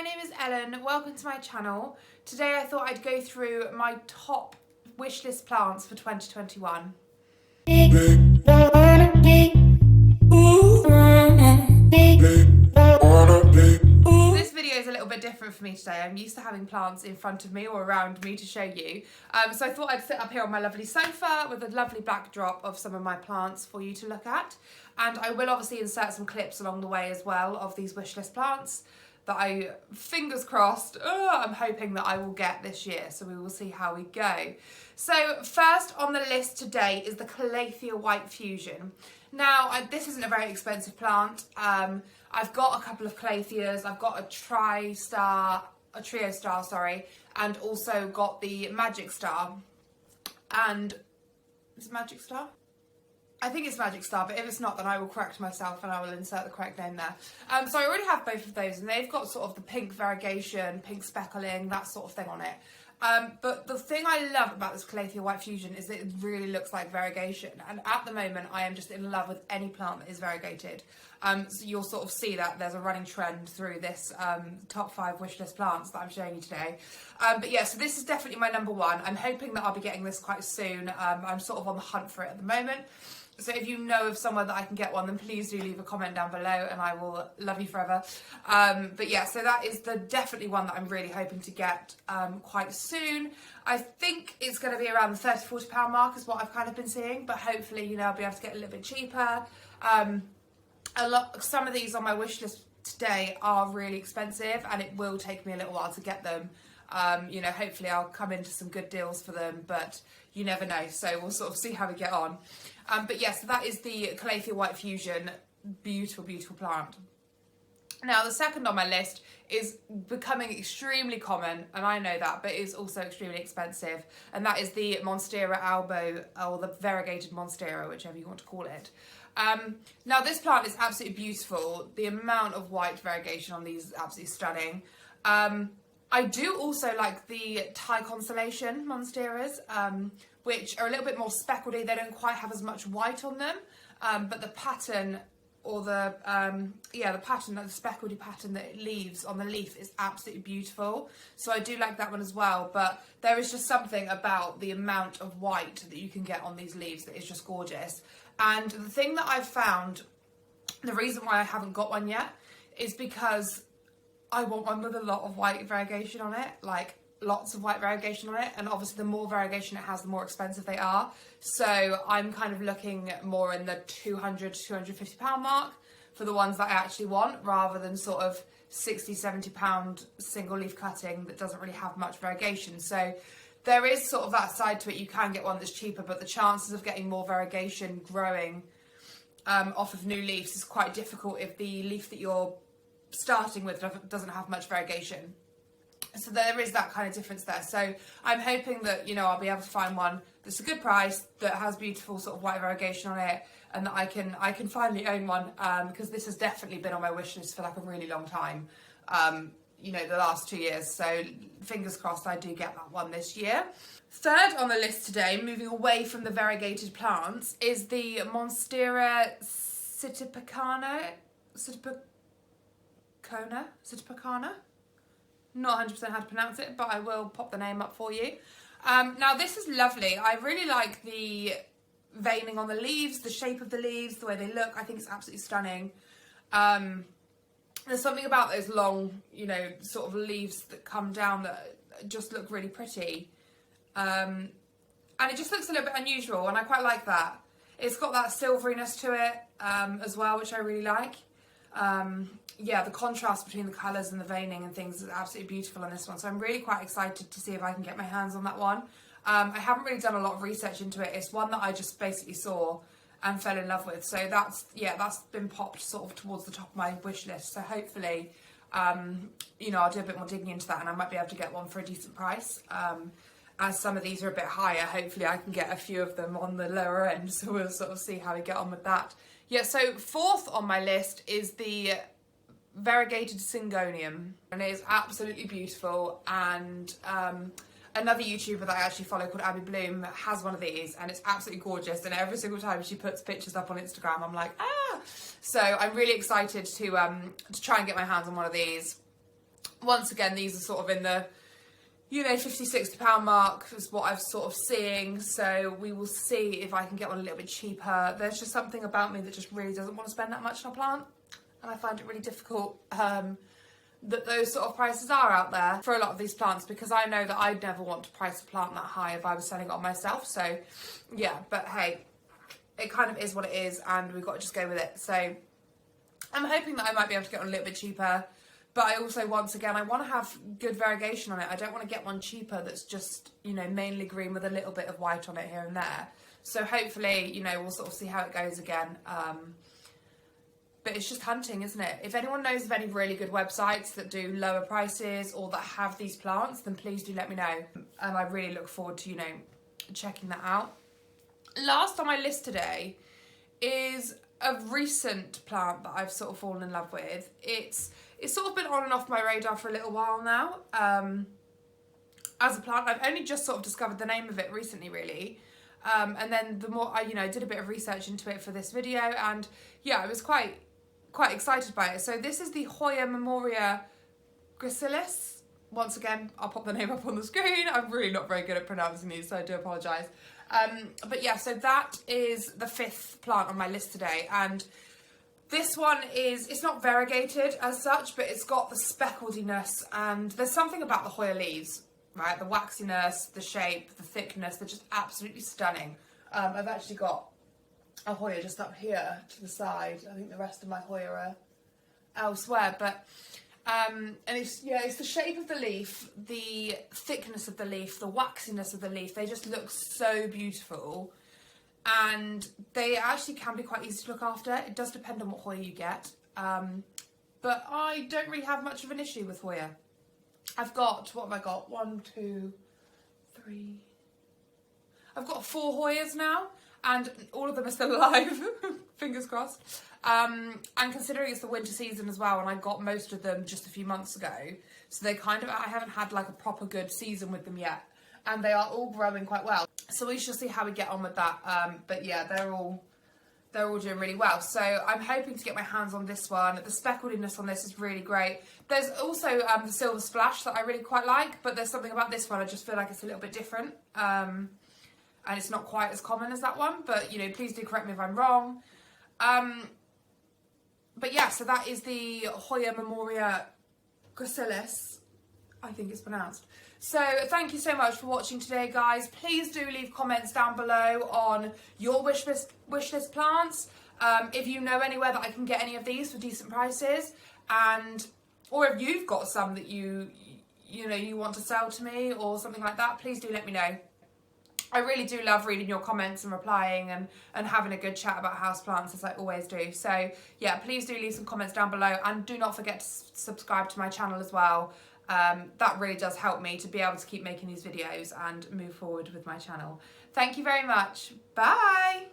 name is Ellen, welcome to my channel. Today I thought I'd go through my top wishlist plants for 2021. This video is a little bit different for me today. I'm used to having plants in front of me or around me to show you. So I thought I'd sit up here on my lovely sofa with a lovely backdrop of some of my plants for you to look at. And I will obviously insert some clips along the way as well of these wishlist plants that I, fingers crossed, I'm hoping that I will get this year. So we will see how we go. So first on the list today is the Calathea White Fusion. Now, this isn't a very expensive plant. I've got a couple of Calatheas. I've got a trio star, and also got the Magic Star. And is it Magic Star? I think it's Magic Star, but if it's not, then I will correct myself and I will insert the correct name there. So I already have both of those, and they've got sort of the pink variegation, pink speckling, that sort of thing on it. But the thing I love about this Calathea White Fusion is that it really looks like variegation. And at the moment, I am just in love with any plant that is variegated. So you'll sort of see that there's a running trend through this top 5 wishlist plants that I'm showing you today. But yeah, so this is definitely my number one. I'm hoping that I'll be getting this quite soon. I'm sort of on the hunt for it at the moment. So if you know of somewhere that I can get one, then please do leave a comment down below and I will love you forever. But yeah, so that is definitely one that I'm really hoping to get quite soon. I think it's going to be around the £30–40 mark is what I've kind of been seeing, but hopefully, you know, I'll be able to get a little bit cheaper. Some of these on my wish list today are really expensive and it will take me a little while to get them. You know, hopefully I'll come into some good deals for them, but you never know. So we'll sort of see how we get on. But yes, so that is the Calathea White Fusion. Beautiful, beautiful plant. Now, the second on my list is becoming extremely common, and I know that, but it's also extremely expensive, and that is the Monstera albo, or the Variegated Monstera, whichever you want to call it. Now, this plant is absolutely beautiful. The amount of white variegation on these is absolutely stunning. I do also like the Thai Constellation Monsteras, which are a little bit more speckledy. They don't quite have as much white on them, but the pattern, or the pattern, the speckledy pattern that it leaves on the leaf is absolutely beautiful. So I do like that one as well, but there is just something about the amount of white that you can get on these leaves that is just gorgeous. And the thing that I've found, the reason why I haven't got one yet, is because I want one with a lot of white variegation on it, like lots of white variegation on it, and obviously the more variegation it has, the more expensive they are. So I'm kind of looking more in the £200–250 mark for the ones that I actually want, rather than sort of £60–70 single leaf cutting that doesn't really have much variegation. So there is sort of that side to it. You can get one that's cheaper, but the chances of getting more variegation growing off of new leaves is quite difficult if the leaf that you're starting with doesn't have much variegation. So there is that kind of difference there. So I'm hoping that, you know, I'll be able to find one that's a good price, that has beautiful sort of white variegation on it, and that I can finally own one, because this has definitely been on my wish list for like a really long time, you know, the last 2 years. So fingers crossed I do get that one this year. Third on the list today, moving away from the variegated plants, is the Monstera Sita Picano. Not 100% how to pronounce it, but I will pop the name up for you. Now this is lovely. I really like the veining on the leaves, the shape of the leaves, the way they look. I think it's absolutely stunning. There's something about those long, you know, sort of leaves that come down that just look really pretty. And it just looks a little bit unusual, and I quite like that. It's got that silveriness to it as well, which I really like. Yeah, the contrast between the colours and the veining and things is absolutely beautiful on this one. So I'm really quite excited to see if I can get my hands on that one. I haven't really done a lot of research into it. It's one that I just basically saw and fell in love with. So that's been popped sort of towards the top of my wish list. So hopefully, you know, I'll do a bit more digging into that and I might be able to get one for a decent price. As some of these are a bit higher, hopefully I can get a few of them on the lower end. So we'll sort of see how we get on with that. Yeah, so fourth on my list is the Variegated Syngonium, and it is absolutely beautiful. And another YouTuber that I actually follow called Abby Bloom has one of these, and it's absolutely gorgeous, and every single time she puts pictures up on Instagram I'm like, ah! So I'm really excited to try and get my hands on one of these. Once again, these are sort of in the, you know, £50–60 mark is what I'm sort of seeing. So we will see if I can get one a little bit cheaper. There's just something about me that just really doesn't want to spend that much on a plant. And I find it really difficult that those sort of prices are out there for a lot of these plants, because I know that I'd never want to price a plant that high if I was selling it on myself. So yeah, but hey, it kind of is what it is, and we've got to just go with it. So I'm hoping that I might be able to get one a little bit cheaper, but I also, once again, I want to have good variegation on it. I don't want to get one cheaper that's just, you know, mainly green with a little bit of white on it here and there. So hopefully, you know, we'll sort of see how it goes again. But it's just hunting, isn't it? If anyone knows of any really good websites that do lower prices or that have these plants, then please do let me know. And I really look forward to, you know, checking that out. Last on my list today is a recent plant that I've sort of fallen in love with. It's sort of been on and off my radar for a little while now. As a plant, I've only just sort of discovered the name of it recently, really. And then the more I, you know, did a bit of research into it for this video, and yeah, I was quite excited by it. So this is the Hoya Memoria Gracilis. Once again, I'll pop the name up on the screen. I'm really not very good at pronouncing these, so I do apologise. But yeah, so that is the 5th plant on my list today, and this one is, it's not variegated as such, but it's got the specklediness, and there's something about the Hoya leaves, right? The waxiness, the shape, the thickness, they're just absolutely stunning. I've actually got a Hoya just up here to the side. I think the rest of my Hoya are elsewhere, but and it's the shape of the leaf, the thickness of the leaf, the waxiness of the leaf. They just look so beautiful, and they actually can be quite easy to look after. It does depend on what Hoya you get, but I don't really have much of an issue with Hoya. I've got, what have I got? 1, 2, 3. I've got 4 Hoyas now, and all of them are still alive. Fingers crossed. And considering it's the winter season as well, and I got most of them just a few months ago, so they kind of, I haven't had like a proper good season with them yet, and they are all growing quite well. So we shall see how we get on with that. But yeah, they're all doing really well. So I'm hoping to get my hands on this one. The specklediness on this is really great. There's also the silver splash that I really quite like, but there's something about this one I just feel like it's a little bit different. And it's not quite as common as that one, but you know, please do correct me if I'm wrong. But yeah, so that is the Hoya Memoria Gracilis, I think it's pronounced. So thank you so much for watching today, guys. Please do leave comments down below on your wish list plants. If you know anywhere that I can get any of these for decent prices, or if you've got some that you want to sell to me or something like that, please do let me know. I really do love reading your comments and replying and having a good chat about houseplants, as I always do. So yeah, please do leave some comments down below, and do not forget to subscribe to my channel as well. That really does help me to be able to keep making these videos and move forward with my channel. Thank you very much. Bye.